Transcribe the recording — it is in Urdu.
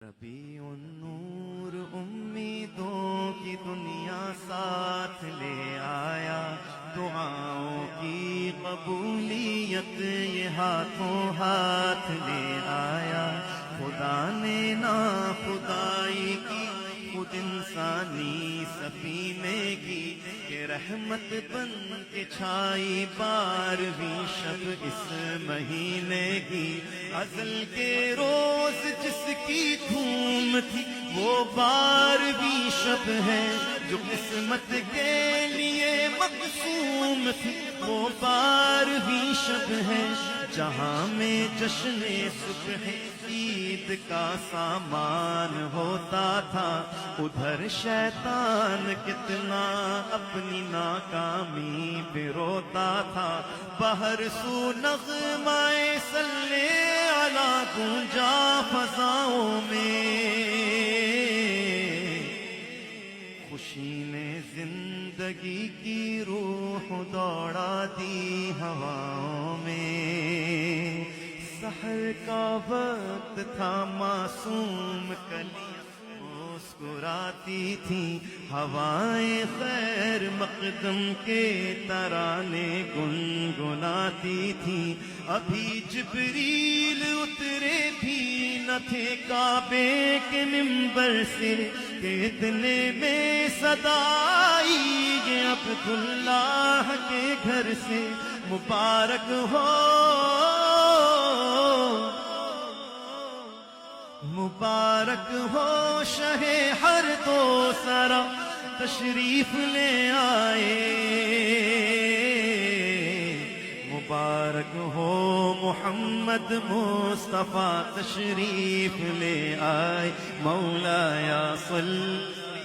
ربیع النور امیدوں کی دنیا ساتھ لے آیا، دعاؤں کی قبولیت یہ ہاتھوں ہاتھ لے آیا۔ خدا نے نا خدائی کی خود انسانی سفینے کی، کہ رحمت بن کے چھائی 12ویں شب اس مہینے کی۔ ازل کے روز جس کی دھوم تھی وہ 12ویں شب ہے، جو قسمت کے لیے مقسوم تھی وہ 12ویں شب ہے۔ جہاں میں جشن صبح عید کا سامان ہوتا تھا، ادھر شیطان کتنا اپنی ناکامی پہ روتا تھا۔ بہر سو نغمہ صلی علی گونجا فضاؤں میں، خوشی نے زندگی کی روح دوڑا دی ہواؤں میں۔ سحر کا وقت تھا، معصوم کلیاں مسکراتی تھیں، ہوائیں خیر مقدم کے ترانے گنگناتی تھیں۔ ابھی جبریل اترے بھی نہ تھے کعبے کے منبر سے، کہ اتنے میں صدا آئی یہ عبداللہ کے گھر سے۔ مبارک ہو مبارک ہو شہ ہر دو سرا تشریف لے آئے، مبارک ہو محمد مصطفیٰ تشریف لے آئے۔ مولایا صلی